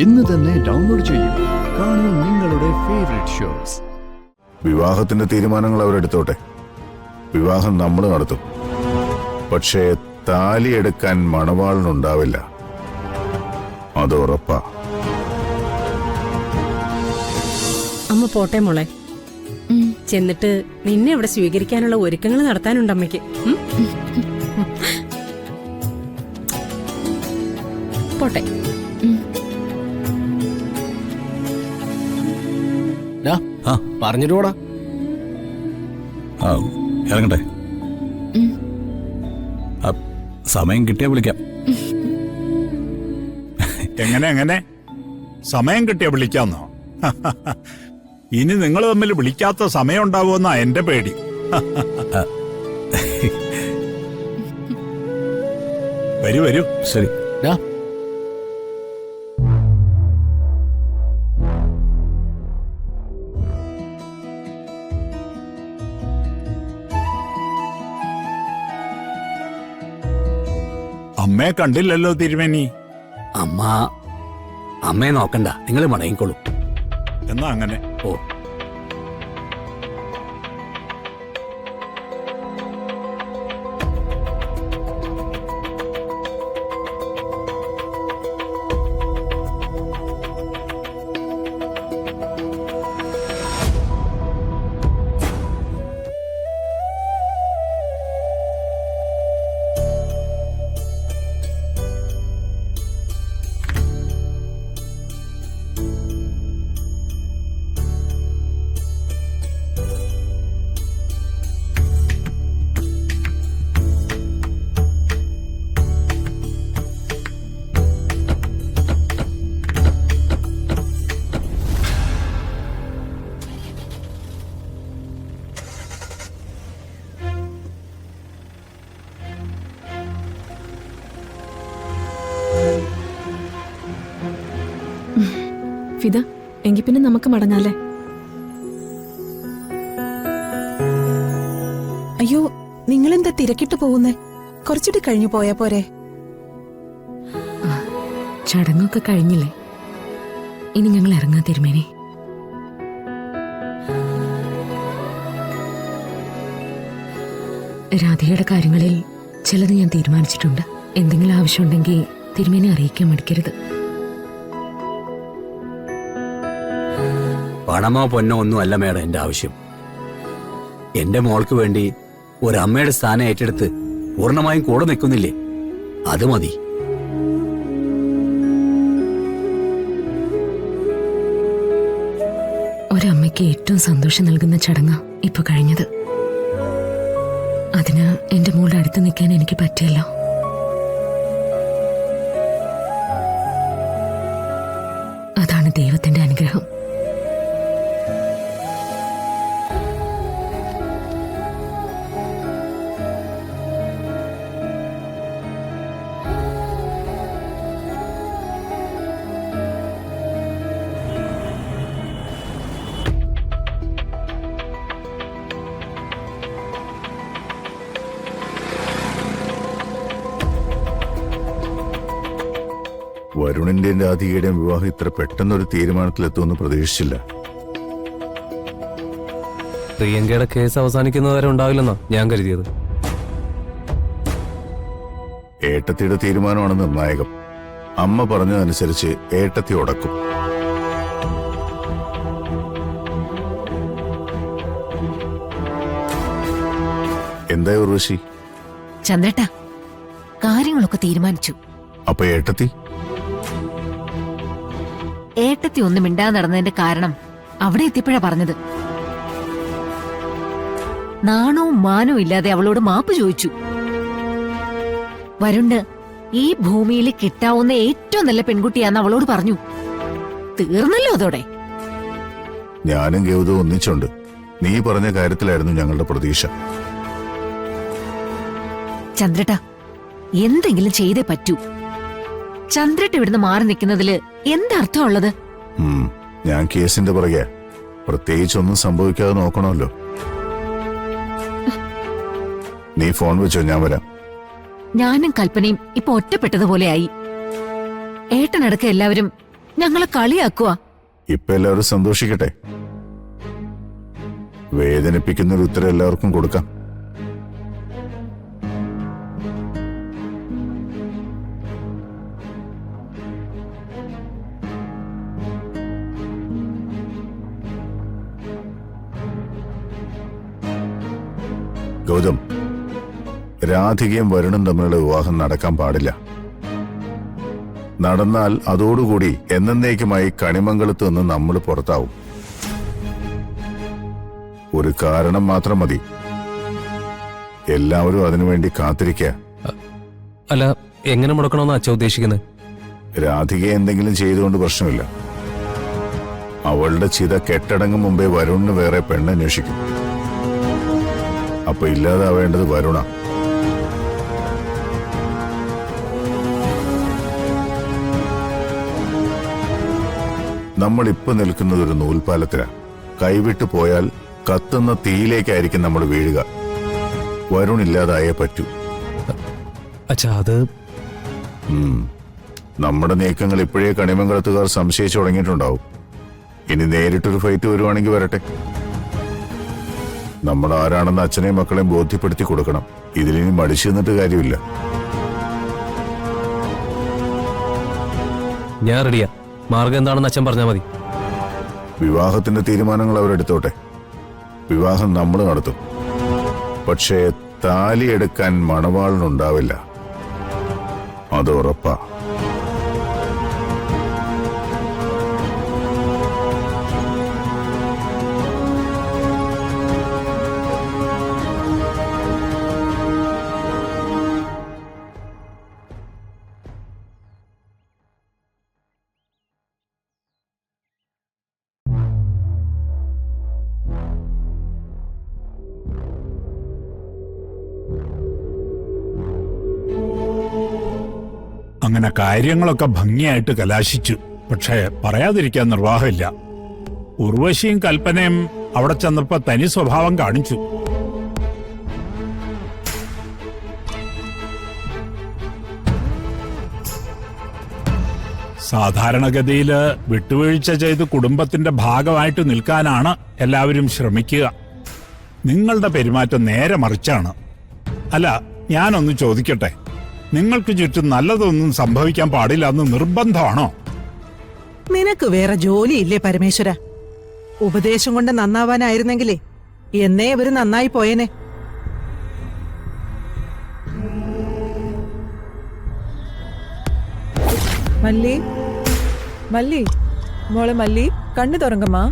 ഇന്ന് തന്നെ ഡൗൺലോഡ് ചെയ്യൂ. കാണൂ നിങ്ങളുടെ ഫേവറേറ്റ് ഷോസ്. വിവാഹത്തിന്റെ തീരുമാനങ്ങൾ അവരെടുത്തോട്ടെ. വിവാഹം നമ്മൾ നടത്തും. പക്ഷേ താലി എടുക്കാൻ മണവാളനുണ്ടാവില്ല. അത് ഉറപ്പാ. അമ്മ പോട്ടെ മോളെ. ചെന്നിട്ട് നിന്നെ ഇവിടെ സ്വീകരിക്കാനുള്ള ഒരുക്കങ്ങൾ നടത്താനുണ്ട് അമ്മയ്ക്ക്. പോട്ടെ. പറഞ്ഞിട്ട് പോടാ. ഇറങ്ങട്ടെ. സമയം കിട്ടിയാ വിളിക്കാം. എങ്ങനെ സമയം കിട്ടിയാ വിളിക്കാന്നോ? ഇനി നിങ്ങൾ തമ്മിൽ വിളിക്കാത്ത സമയം ഉണ്ടാവുമെന്നാ എന്റെ പേടി. വരൂ. ശരി. അമ്മയെ കണ്ടില്ലല്ലോ തിരുമേനി. അമ്മയെ നോക്കണ്ട, നിങ്ങൾ മടങ്ങിക്കോളൂ. എന്നാ അങ്ങനെ. ഓ, ഫിദ, എങ്കിൽ പിന്നെ നമുക്ക് മടങ്ങാല്ലേ? അയ്യോ, നിങ്ങളെന്താ തിരക്കിട്ട് പോകുന്നേ? കുറച്ചുകൂടി കഴിഞ്ഞു പോയാ പോരെ? ചടങ്ങൊക്കെ കഴിഞ്ഞില്ലേ? ഇനി ഞങ്ങൾ ഇറങ്ങാൻ തിരുമേനി. രാധികയുടെ കാര്യങ്ങളിൽ ചിലത് ഞാൻ തീരുമാനിച്ചിട്ടുണ്ട്. എന്തെങ്കിലും ആവശ്യമുണ്ടെങ്കിൽ തിരുമേനെ അറിയിക്കാൻ മടിക്കരുത്. പണമോ പൊന്നോ ഒന്നും അല്ല മേഡം എന്റെ ആവശ്യം. എന്റെ മോൾക്ക് വേണ്ടി ഒരമ്മയുടെ സ്ഥാനം ഏറ്റെടുത്ത് പൂർണ്ണമായും കൂടെ നിൽക്കുന്നില്ലേ, അത് മതി. ഒരമ്മയ്ക്ക് ഏറ്റവും സന്തോഷം നൽകുന്ന ചടങ്ങാ ഇപ്പൊ കഴിഞ്ഞത്. അതിന് എന്റെ മോളുടെ അടുത്ത് നിൽക്കാൻ എനിക്ക് പറ്റിയല്ലോ. അതാണ് ദൈവത്തിന്റെ അനുഗ്രഹം. വരുണിന്റെയും രാധികയുടെയും വിവാഹം ഇത്ര പെട്ടെന്നൊരു തീരുമാനത്തിലെത്തുമെന്ന് പ്രതീക്ഷിച്ചില്ല. പ്രിയങ്കയുടെ കേസ് അവസാനിക്കുന്നവരെ ഉണ്ടാവില്ലെന്നാ ഞാൻ കരുതിയത്. ഏട്ടത്തിയുടെ തീരുമാനമാണ് നിർണായകം. അമ്മ പറഞ്ഞതനുസരിച്ച് ഏട്ടത്തി ഉടക്കും. എന്താ ഉർവശി? ചന്ദ്രേട്ടാ, കാര്യങ്ങളൊക്കെ തീരുമാനിച്ചു. അപ്പൊ ഏട്ടത്തി ഒന്നും മിണ്ടാതെ നടന്നതിന്റെ കാരണം അവിടെ എത്തിയപ്പോഴാ പറഞ്ഞത്. നാണവും മാനവും ഇല്ലാതെ അവളോട് മാപ്പ് ചോദിച്ചു. വരുണ് ഈ ഭൂമിയിൽ കിട്ടാവുന്ന ഏറ്റവും നല്ല പെൺകുട്ടിയാന്ന് അവളോട് പറഞ്ഞു. തീർന്നല്ലോ അതോടെ. ഞാനും ഗൗതവും ഒന്നിച്ചുണ്ട്. നീ പറഞ്ഞ കാര്യത്തിലായിരുന്നു ഞങ്ങളുടെ പ്രതീക്ഷ. ചന്ദ്രേട്ടാ, എന്തെങ്കിലും ചെയ്തേ പറ്റൂ. ചന്ദ്രേട്ട ഇവിടുന്ന് മാറി നിൽക്കുന്നതില് എന്തർത്ഥമുള്ളത്? ഞാൻ കേസിന്റെ പുറകെ. പ്രത്യേകിച്ചൊന്നും സംഭവിക്കാതെ നോക്കണമല്ലോ. നീ ഫോൺ വെച്ചോ, ഞാൻ വരാം. ഞാനും കൽപ്പനയും ഇപ്പൊ ഒറ്റപ്പെട്ടതുപോലെയായി. ഏട്ടനടക്കം എല്ലാവരും ഞങ്ങളെ കളിയാക്കുക. ഇപ്പൊ എല്ലാവരും സന്തോഷിക്കട്ടെ. വേദനിപ്പിക്കുന്നൊരു ഉത്തരം എല്ലാവർക്കും കൊടുക്കാം. ഗൗതം, രാധികയും വരുണും തമ്മിലുള്ള വിവാഹം നടക്കാൻ പാടില്ല. നടന്നാൽ അതോടുകൂടി എന്നേക്കുമായി കണിമംഗലത്ത് നിന്ന് നമ്മൾ പുറത്താവും. ഒരു കാരണം മാത്രം മതി. എല്ലാവരും അതിനുവേണ്ടി കാത്തിരിക്കുക. അല്ല, എങ്ങനെ മുടക്കണമെന്ന് അച്ഛ ഉദ്ദേശിക്കുന്നത്? രാധികയെ എന്തെങ്കിലും ചെയ്തുകൊണ്ട് പ്രശ്നമില്ല. അവളുടെ ചിത കെട്ടടങ്ങും മുമ്പേ വരുണിന് വേറെ പെണ്ണന്വേഷിക്കും. അപ്പൊ ഇല്ലാതാവേണ്ടത് വരുണ. നമ്മൾ ഇപ്പൊ നിൽക്കുന്നത് ഒരു നൂൽപാലത്തിലാ. കൈവിട്ടു പോയാൽ കത്തുന്ന തീയിലേക്കായിരിക്കും നമ്മൾ വീഴുക. വരുൺ ഇല്ലാതായേ പറ്റൂ. അച്ഛാ, അത് നമ്മുടെ നീക്കങ്ങൾ ഇപ്പോഴേ കണിമംഗലത്തുകാർ സംശയിച്ചു തുടങ്ങിയിട്ടുണ്ടാവും. ഇനി നേരിട്ടൊരു ഫൈറ്റ് വരുവാണെങ്കിൽ വരട്ടെ. നമ്മൾ ആരാണെന്ന് അച്ഛനെയും മക്കളെയും ബോധ്യപ്പെടുത്തി കൊടുക്കണം. ഇതിലിനി മടിച്ചു നിന്നിട്ട് കാര്യമില്ല. ഞാൻ റെഡിയാ. മാർഗം എന്താണെന്ന് അച്ഛൻ പറഞ്ഞാൽ മതി. വിവാഹത്തിന്റെ തീരുമാനങ്ങൾ അവരെടുത്തോട്ടെ. വിവാഹം നമ്മൾ നടത്തും. പക്ഷേ താലിയെടുക്കാൻ മണവാളനുണ്ടാവില്ല. അത് ഉറപ്പാ. അങ്ങനെ കാര്യങ്ങളൊക്കെ ഭംഗിയായിട്ട് കലാശിച്ചു. പക്ഷേ പറയാതിരിക്കാൻ നിർവാഹമില്ല. ഉർവശിയും കൽപ്പനയും അവിടെ ചെന്നപ്പോ തനി സ്വഭാവം കാണിച്ചു. സാധാരണഗതിയില് വിട്ടുവീഴ്ച ചെയ്ത് കുടുംബത്തിന്റെ ഭാഗമായിട്ട് നിൽക്കാനാണ് എല്ലാവരും ശ്രമിക്കുക. നിങ്ങളുടെ പെരുമാറ്റം നേരെ മറിച്ചാണ്. അല്ല, ഞാനൊന്ന് ചോദിക്കട്ടെ, നിങ്ങൾക്ക് ചുറ്റും നല്ലതൊന്നും സംഭവിക്കാൻ പാടില്ല എന്ന് നിർബന്ധമാണോ? നിനക്ക് വേറെ ജോലിയില്ലേ പരമേശ്വര? ഉപദേശം കൊണ്ട് നന്നാവാനായിരുന്നെങ്കിലേ എന്നേ ഇവര് നന്നായി പോയേനെ. മല്ലി, മല്ലി, മോളെ മല്ലി, കണ്ണു തുറങ്ങമ്മാ.